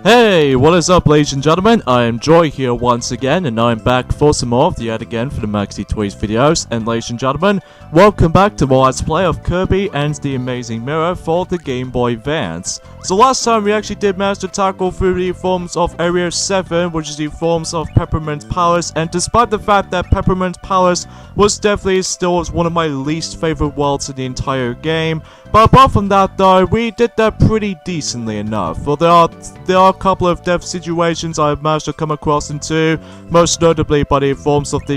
Hey, what is up, ladies and gentlemen? I am Joy here once again, and I'm back for some more of the yet again for the Maxi Toys videos. And ladies and gentlemen, welcome back to more Let's Play of Kirby and the Amazing Mirror for the Game Boy Advance. So last time we actually did manage to tackle through the forms of Area 7, which is the forms of Peppermint Palace, and despite the fact that Peppermint Palace was definitely still one of my least favorite worlds in the entire game, but apart from that though, we did that pretty decently enough. Well, there are a couple of death situations I've managed to come across into, most notably by the forms of the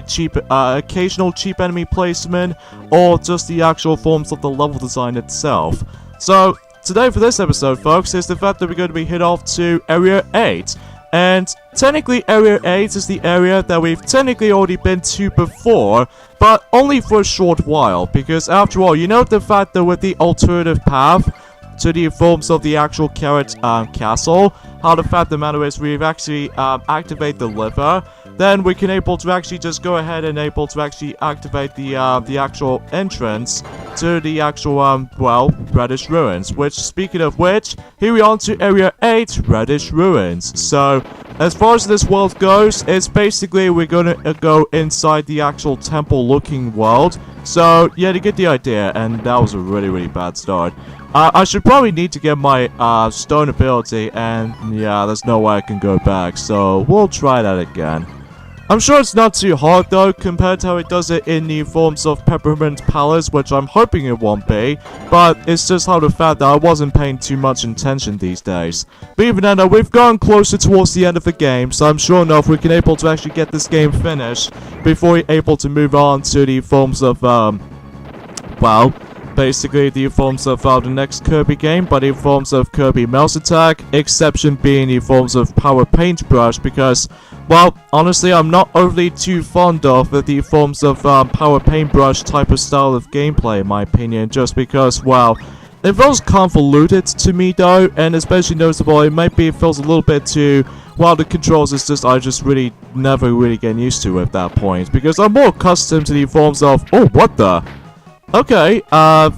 occasional cheap enemy placement, or just the actual forms of the level design itself. So, today for this episode, folks, is the fact that we're going to be hit off to Area 8. And technically Area 8 is the area that we've technically already been to before, but only for a short while, because after all, you know the fact that with the alternative path to the forms of the actual Carrot Castle, how the fact of the matter is we've actually activate the lever, then we can able to actually just go ahead and able to actually activate the actual entrance to the actual Radish Ruins. Which, speaking of which, here we are to Area 8, Radish Ruins. So, as far as this world goes, it's basically we're gonna go inside the actual temple-looking world. So, yeah, to get the idea, and that was a really bad start. I should probably need to get my stone ability, and yeah, there's no way I can go back, so we'll try that again. I'm sure it's not too hard though, compared to how it does it in the forms of Peppermint Palace, which I'm hoping it won't be, but it's just how the fact that I wasn't paying too much attention these days. But even then, we've gone closer towards the end of the game, so I'm sure enough we can able to actually get this game finished before we're able to move on to the forms of, basically the forms of the next Kirby game, but the forms of Kirby Mouse Attack, exception being the forms of Power Paintbrush, because, well, honestly, I'm not overly too fond of the forms of Power Paintbrush type of style of gameplay, in my opinion, just because, well, it feels convoluted to me though, and especially noticeable, it feels a little bit too, well, the controls is just, I just really never really get used to at that point, because I'm more accustomed to the forms of, oh, what the? Okay,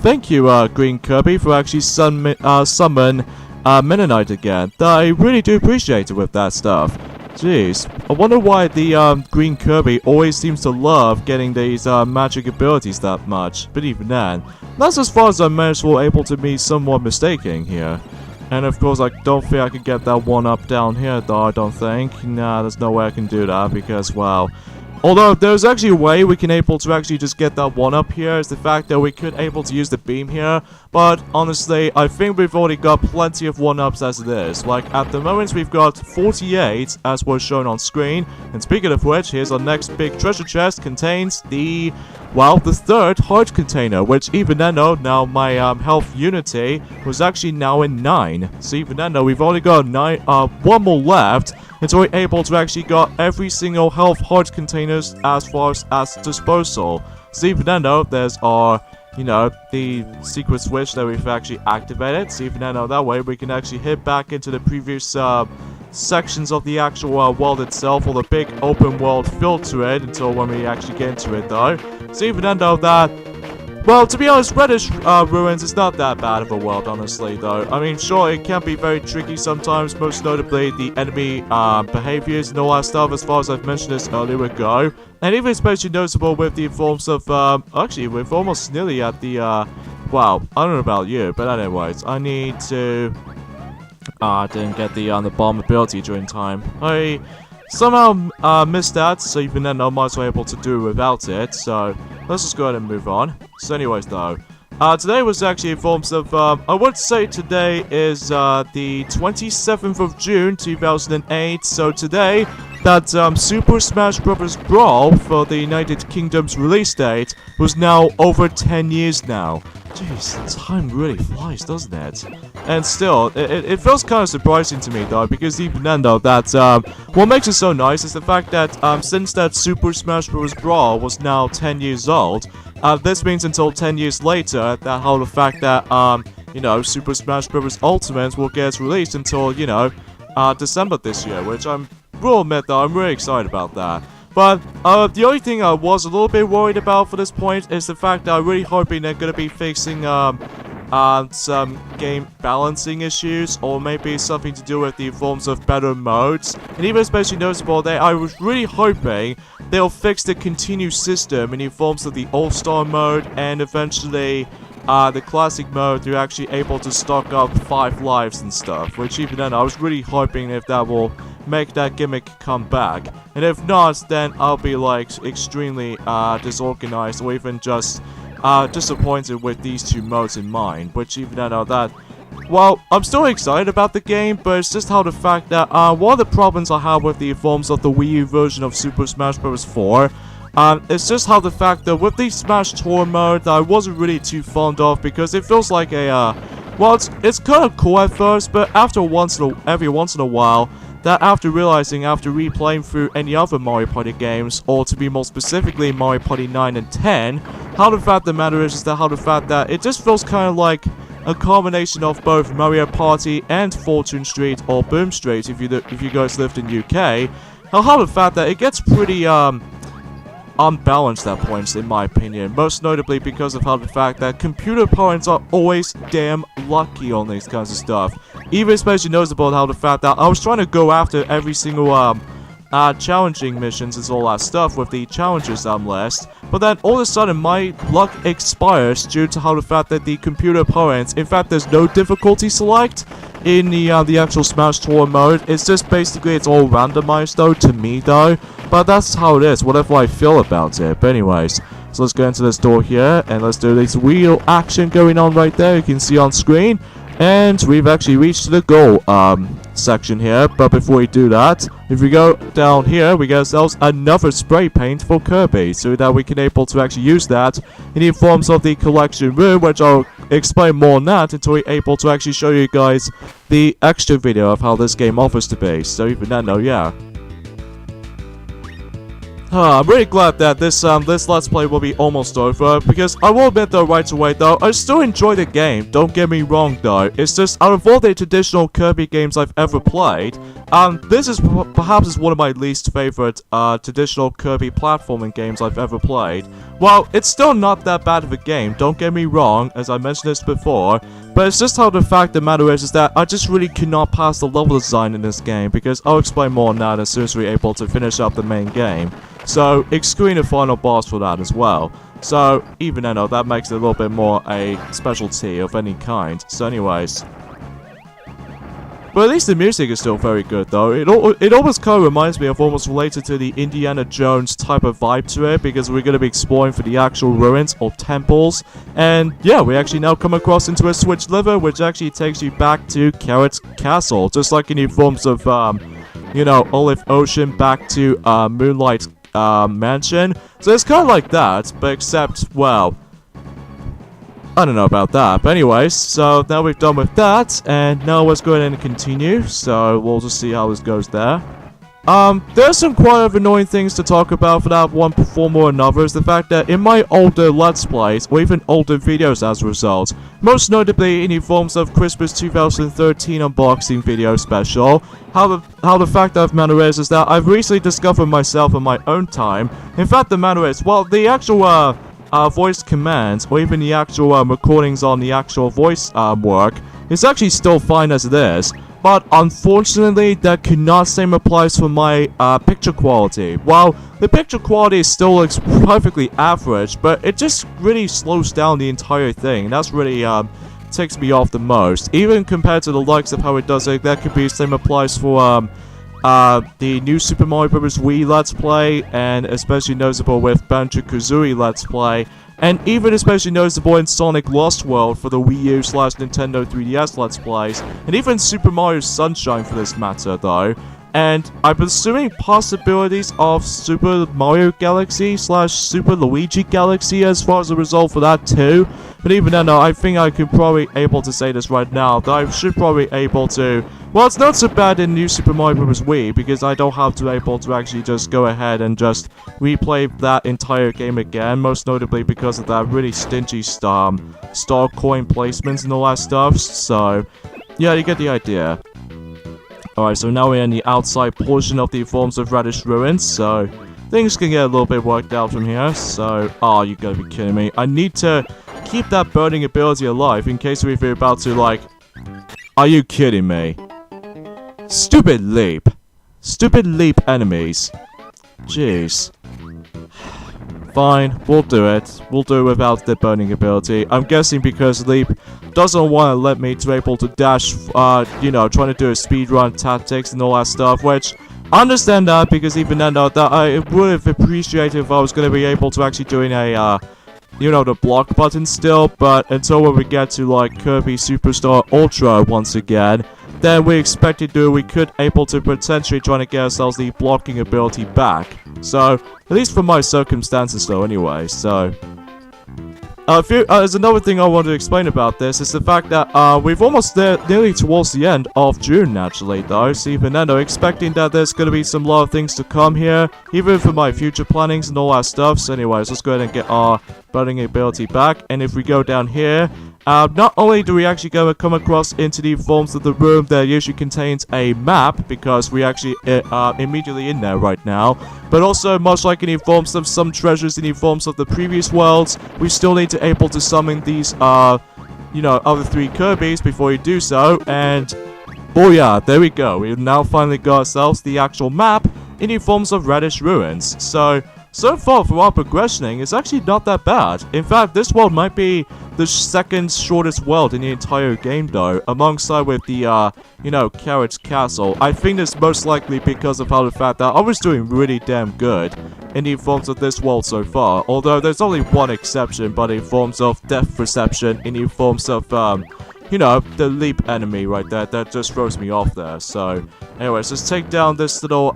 thank you, Green Kirby, for actually summon Mennonite again. I really do appreciate it with that stuff. Jeez, I wonder why the Green Kirby always seems to love getting these magic abilities that much. But even then, that's as far as I'm able to be somewhat mistaken here. And of course, I don't think I can get that one up down here, though, I don't think. Nah, there's no way I can do that, because, well, although there's actually a way we can able to actually just get that one up here, is the fact that we could able to use the beam here, but honestly, I think we've already got plenty of one-ups as it is. Like, at the moment we've got 48 as was shown on screen, and speaking of which, here's our next big treasure chest, contains the, well, the third heart container, which even then though, now my health unity was actually now in 9, so even then though, we've only got 1 more left, until we're able to actually got every single health heart containers as far as disposal. So even then though, there's our, you know, the secret switch that we've actually activated. So even then though, that way we can actually hit back into the previous sections of the actual world itself, or the big open world feel to it, until when we actually get into it though. So even then though, that, well, to be honest, Radish Ruins is not that bad of a world, honestly, though. I mean, sure, it can be very tricky sometimes, most notably the enemy behaviors and all that stuff, as far as I've mentioned this earlier ago. And even especially noticeable with the forms of, actually, we're almost nearly at the, well, I don't know about you, but anyways, I need to, didn't get the bomb ability during time. I somehow missed that, so even then I might as well able to do without it, so let's just go ahead and move on. So anyways though, today was actually forms of, I would say today is the 27th of June 2008, so today that Super Smash Bros. Brawl for the United Kingdom's release date was now over 10 years now. Jeez, time really flies, doesn't it? And still, it feels kind of surprising to me though, because even then though, that what makes it so nice is the fact that since that Super Smash Bros. Brawl was now 10 years old, this means until 10 years later, that how the fact that you know, Super Smash Bros. Ultimate will get released until, you know, December this year, which will admit though, I'm really excited about that. But the only thing I was a little bit worried about for this point is the fact that I'm really hoping they're going to be fixing some game balancing issues, or maybe something to do with the forms of better modes. And even especially noticeable that I was really hoping they'll fix the continue system in the forms of the All-Star mode, and eventually the classic mode, you're actually able to stock up 5 lives and stuff, which even then I was really hoping if that will make that gimmick come back. And if not, then I'll be like extremely disorganized, or even just disappointed with these 2 modes in mind, which even then that, well, I'm still excited about the game, but it's just how the fact that one of the problems I have with the forms of the Wii U version of Super Smash Bros. 4, it's just how the fact that with the Smash Tour mode that I wasn't really too fond of, because it feels like a, well, it's kind of cool at first, but every once in a while, that after replaying through any other Mario Party games, or to be more specifically Mario Party 9 and 10, how the fact of the matter is that how the fact that it just feels kind of like a combination of both Mario Party and Fortune Street, or Boom Street if you guys lived in UK, how the fact that it gets pretty unbalanced at points, in my opinion, most notably because of how the fact that computer opponents are always damn lucky on these kinds of stuff. Even especially noticeable how the fact that I was trying to go after every single challenging missions and all that stuff with the challenges list, but then all of a sudden my luck expires due to how the fact that the computer opponents, in fact there's no difficulty select in the actual Smash Tour mode. It's just basically it's all randomized though, to me though, but that's how it is, whatever I feel about it. But anyways, so let's go into this door here and let's do this wheel action going on right there, you can see on screen. And we've actually reached the goal section here, but before we do that, if we go down here, we get ourselves another spray paint for Kirby, so that we can able to actually use that in the forms of the collection room, which I'll explain more on that until we're able to actually show you guys the extra video of how this game offers to be. So even then though, yeah. I'm really glad that this Let's Play will be almost over, because I will admit though right away though, I still enjoy the game, don't get me wrong though. It's just, out of all the traditional Kirby games I've ever played, this is perhaps one of my least favorite traditional Kirby platforming games I've ever played. Well, it's still not that bad of a game, don't get me wrong, as I mentioned this before, but it's just how the fact of the matter is that I just really could not pass the level design in this game, because I'll explain more on that as soon as we're able to finish up the main game. So, excluding the final boss for that as well. So, even though that makes it a little bit more a specialty of any kind. So anyways. But at least the music is still very good though. It almost kind of reminds me of almost related to the Indiana Jones type of vibe to it, because we're going to be exploring for the actual ruins or temples. And yeah, we actually now come across into a switch lever, which actually takes you back to Carrot's Castle. Just like in the forms of, you know, Olive Ocean back to Moonlight Mansion. So it's kind of like that, but except, well, I don't know about that. But anyways, so now we've done with that, and now let's go ahead and continue. So we'll just see how this goes there. There's some quite annoying things to talk about for that one performer or another, is the fact that in my older Let's Plays, or even older videos as a result, most notably in the forms of Christmas 2013 unboxing video special, how the fact of the matter is that I've recently discovered myself in my own time. In fact, the matter is, well, the actual, voice commands, or even the actual, recordings on the actual voice, work, is actually still fine as it is. But unfortunately, that could not same applies for my picture quality. While the picture quality still looks perfectly average, but it just really slows down the entire thing. That's really takes me off the most. Even compared to the likes of how it does it, that could be same applies for the new Super Mario Bros. Wii Let's Play, and especially noticeable with Banjo-Kazooie Let's Play. And even especially noticeable in Sonic Lost World for the Wii U / Nintendo 3DS Let's Plays, and even Super Mario Sunshine for this matter though. And I'm assuming possibilities of Super Mario Galaxy / Super Luigi Galaxy as far as a result for that too. But even then, I think I could probably able to say this right now, that I should probably able to. Well, it's not so bad in New Super Mario Bros. Wii, because I don't have to able to actually just go ahead and just replay that entire game again, most notably because of that really stingy star coin placements and all that stuff. So, yeah, you get the idea. Alright, so now we're in the outside portion of the forms of Radish Ruins, so things can get a little bit worked out from here. So, oh, you gotta be kidding me. I need to keep that burning ability alive in case we're about to, like... Are you kidding me? Stupid leap. Stupid leap enemies. Jeez. Fine, we'll do it. We'll do it without the burning ability. I'm guessing because Leap doesn't want to let me to able to dash, you know, trying to do a speedrun tactics and all that stuff, which I understand that because even then, that I would have appreciated if I was going to be able to actually doing a, you know, the block button still, but until when we get to, like, Kirby Superstar Ultra once again, then we expected to, we could able to potentially try to get ourselves the blocking ability back. So, at least for my circumstances though anyway, so... there's another thing I want to explain about this, is the fact that, we've almost nearly towards the end of June, naturally, though, so even then, I'm expecting that there's gonna be some lot of things to come here, even for my future plannings and all that stuff, so anyways, let's go ahead and get our burning ability back, and if we go down here, not only do we actually come across into the forms of the room that usually contains a map, because we actually are immediately in there right now, but also, much like in the forms of some treasures in the forms of the previous worlds, we still need to able to summon these, you know, other 3 Kirbys before you do so, and oh yeah, there we go, we've now finally got ourselves the actual map in the forms of Radish Ruins, so far for our progressioning, it's actually not that bad. In fact, this world might be the second shortest world in the entire game though, alongside with the, you know, Carrot's Castle. I think it's most likely because of how the fact that I was doing really damn good in the forms of this world so far, although there's only one exception, but in forms of depth perception, in the forms of, you know, the leap enemy right there, that just throws me off there. So, anyways, let's take down this little,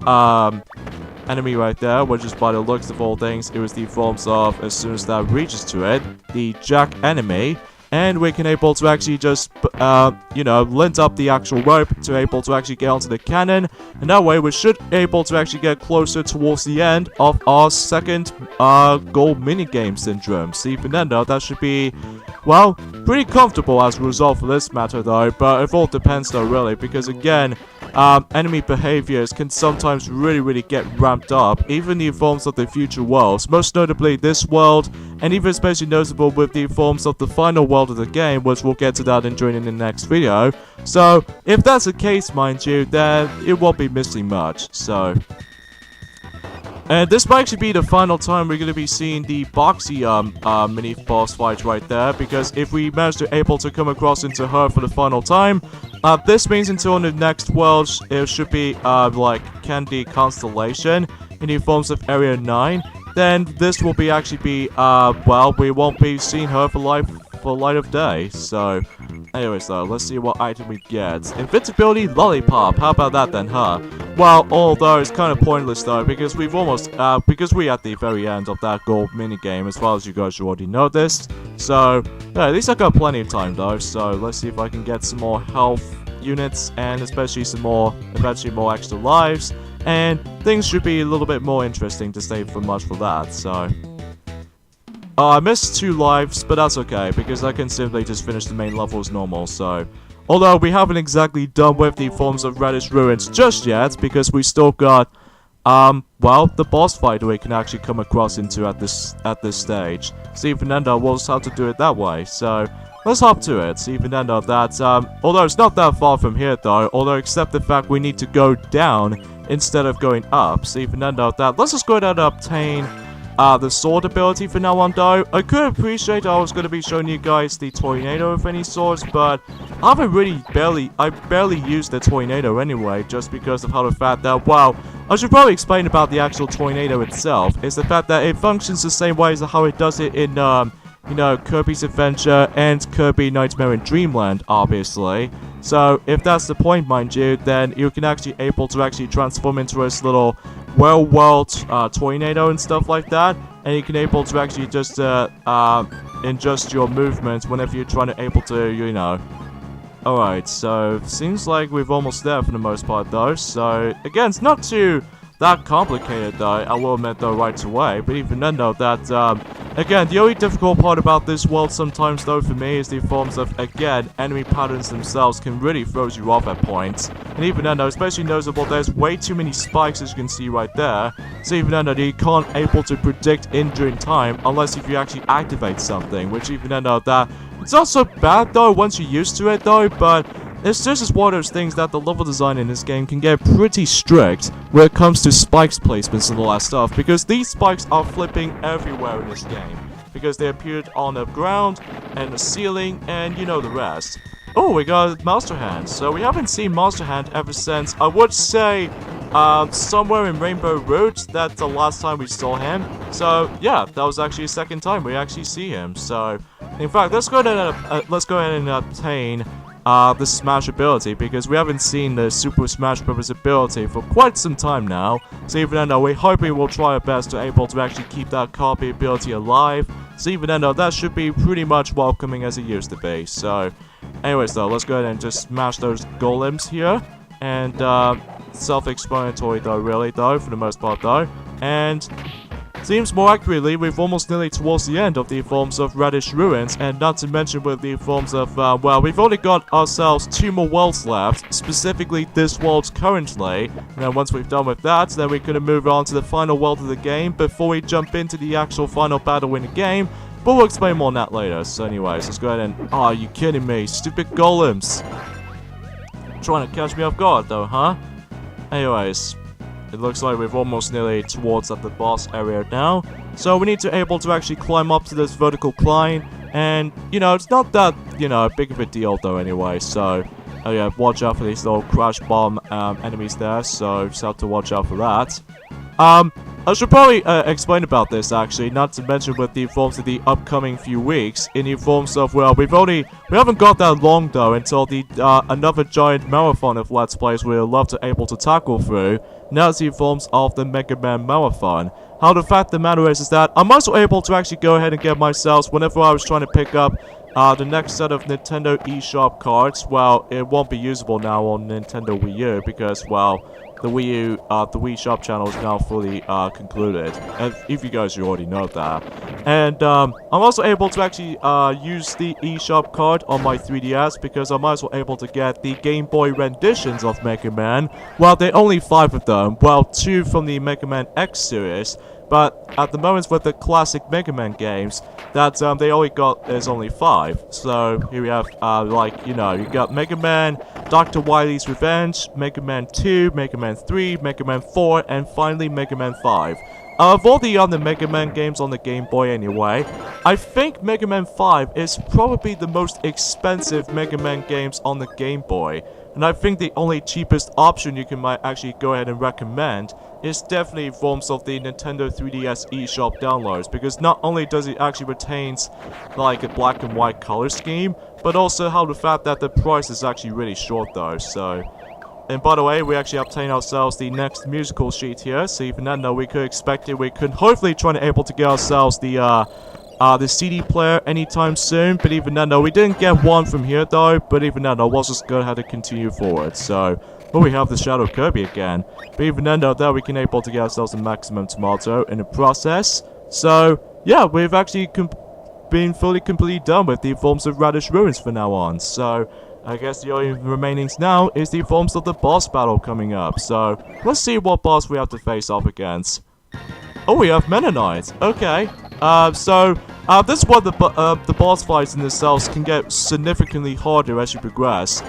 enemy right there, which is by the looks of all things, it was the forms of, as soon as that reaches to it, the Jack enemy, and we can able to actually just, you know, lint up the actual rope to able to actually get onto the cannon, and that way we should able to actually get closer towards the end of our second, gold minigame syndrome. So even then though, that should be, well, pretty comfortable as a result for this matter though, but it all depends though really, because again, enemy behaviors can sometimes really get ramped up, even in the forms of the future worlds, most notably this world, and even especially notable with the forms of the final world of the game, which we'll get to that in the next video. So, if that's the case, mind you, then it won't be missing much, so... And this might actually be the final time we're going to be seeing the boxy mini boss fight right there, because if we manage to able to come across into her for the final time, this means until the next world it should be like Candy Constellation in the forms of Area 9, then this will be actually be well, we won't be seeing her for light of day. So anyways though, let's see what item we get. Invincibility Lollipop, how about that then, huh? Well, although it's kind of pointless though, because we've almost, because we're at the very end of that gold minigame, as well as you guys already noticed. So, yeah, at least I got plenty of time though, so let's see if I can get some more health units, and especially some more, eventually more extra lives, and things should be a little bit more interesting to say for much for that, so... I missed 2 lives, but that's okay, because I can simply just finish the main level as normal, so... Although we haven't exactly done with the forms of Radish Ruins just yet, because we still got, well, the boss fight we can actually come across into at this stage. See, Fernando will just have to do it that way, so... Let's hop to it. See, Fernando, that, although it's not that far from here, though, although except the fact we need to go down instead of going up. See, Fernando, that, let's just go ahead and obtain... the sword ability for now on though. I could appreciate I was going to be showing you guys the tornado of any sorts, but I barely used the tornado anyway, just because of how the fact that, well, I should probably explain about the actual tornado itself, is the fact that it functions the same way as how it does it in, you know, Kirby's Adventure and Kirby Nightmare in Dreamland, obviously. So, if that's the point, mind you, then you can actually able to actually transform into this little well-world tornado and stuff like that, and you can able to actually just adjust your movements whenever you're trying to able to, you know. Alright, so seems like we've almost there for the most part though, so again, it's not too that complicated though, I will admit though right away, but even then though that, again, the only difficult part about this world sometimes though for me is the forms of, again, enemy patterns themselves can really throw you off at points. And even then though, especially noticeable, there's way too many spikes as you can see right there, so even then though you can't able to predict during time unless if you actually activate something, which even then though that, it's not so bad though once you're used to it though, but it's just one of those things that the level design in this game can get pretty strict when it comes to spikes placements and all that stuff, because these spikes are flipping everywhere in this game, because they appeared on the ground and the ceiling and you know the rest. Oh, we got Monster Hand. So we haven't seen Monster Hand ever since, I would say, somewhere in Rainbow Road. That's the last time we saw him. So yeah, that was actually the second time we actually see him. So in fact, let's go ahead and obtain the Smash ability, because we haven't seen the Super Smash Bros. Ability for quite some time now. So even then, we hope we will try our best to able to actually keep that copy ability alive. So even then, that should be pretty much welcoming as it used to be. So anyways though, let's go ahead and just smash those golems here. And self-explanatory though, really though, for the most part though. And seems more accurately, we've almost nearly towards the end of the forms of Radish Ruins, and not to mention with the forms of, well, we've only got ourselves 2 more worlds left, specifically this world currently, and then once we've done with that, then we could move on to the final world of the game before we jump into the actual final battle in the game, but we'll explain more on that later. So anyways, let's go ahead and, are you kidding me, stupid golems, trying to catch me off guard though, huh? Anyways, it looks like we've almost nearly towards at the boss area now. So we need to able to actually climb up to this vertical climb. And, you know, it's not that, you know, big of a deal though anyway. So, oh yeah, watch out for these little crash bomb enemies there. So just have to watch out for that. I should probably explain about this actually, not to mention with the forms of the upcoming few weeks, in the forms of, well, we haven't got that long though until the another giant marathon of Let's Plays we'd love to able to tackle through. Now it's the forms of the Mega Man Marathon. How the fact of the matter is that I'm also able to actually go ahead and get myself, whenever I was trying to pick up the next set of Nintendo eShop cards, well, it won't be usable now on Nintendo Wii U because, well, the Wii U, the Wii Shop channel is now fully concluded, and if you guys already know that. And I'm also able to actually use the eShop card on my 3DS because I'm also able to get the Game Boy renditions of Mega Man. Well, there are only 5 of them, well, 2 from the Mega Man X series. But at the moment with the classic Mega Man games, that they only got is only 5. So here we have like, you know, you got Mega Man, Dr. Wily's Revenge, Mega Man 2, Mega Man 3, Mega Man 4, and finally Mega Man 5. Of all the other Mega Man games on the Game Boy anyway, I think Mega Man 5 is probably the most expensive Mega Man games on the Game Boy. And I think the only cheapest option you can might actually go ahead and recommend is definitely forms of the Nintendo 3DS eShop downloads, because not only does it actually retains like a black and white color scheme, but also how the fact that the price is actually really short though. So, and by the way, we actually obtain ourselves the next musical sheet here, so even then though we could expect it, we could hopefully try to able to get ourselves the CD player anytime soon, but even then though we didn't get one from here though, but even then though we'll just go ahead and continue forward. So, well, we have the Shadow of Kirby again, but even then though there we can able to get ourselves a maximum tomato in the process. So, yeah, we've actually been fully completely done with the forms of Radish Ruins for now on. So, I guess the only remaining now is the forms of the boss battle coming up. So, let's see what boss we have to face off against. Oh, we have Mennonite. Okay. This is what the boss fights in themselves can get significantly harder as you progress.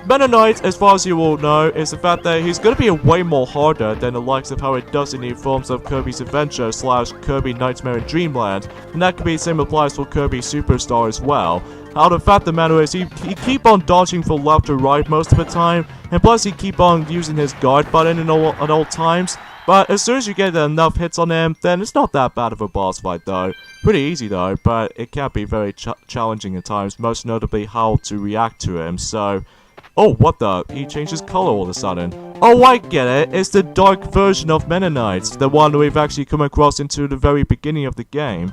Mennonite, as far as you all know, is the fact that he's going to be way more harder than the likes of how it does in the forms of Kirby's Adventure / Kirby Nightmare in Dreamland, and that could be the same applies for Kirby Superstar as well. How the fact of the matter is, he keep on dodging from left to right most of the time, and plus he keep on using his guard button at all times. But as soon as you get enough hits on him, then it's not that bad of a boss fight though. Pretty easy though, but it can be very challenging at times, most notably how to react to him. So, oh, what the? He changed his color all of a sudden. Oh, I get it. It's the dark version of Mennonite, the one we've actually come across into the very beginning of the game.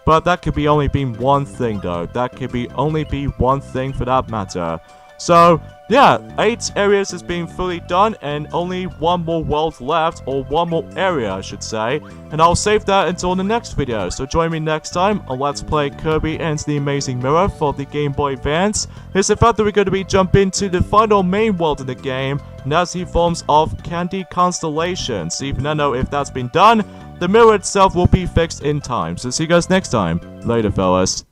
But that could be only be one thing though. That could be only be one thing for that matter. So, yeah, 8 areas has been fully done and only 1 more world left, or 1 more area I should say, and I'll save that until the next video. So join me next time on Let's Play Kirby and the Amazing Mirror for the Game Boy Advance. Here's the fact that we're going to be jumping to the final main world in the game, and that's the forms of Candy Constellations. Even I know if that's been done, the mirror itself will be fixed in time. So see you guys next time. Later, fellas.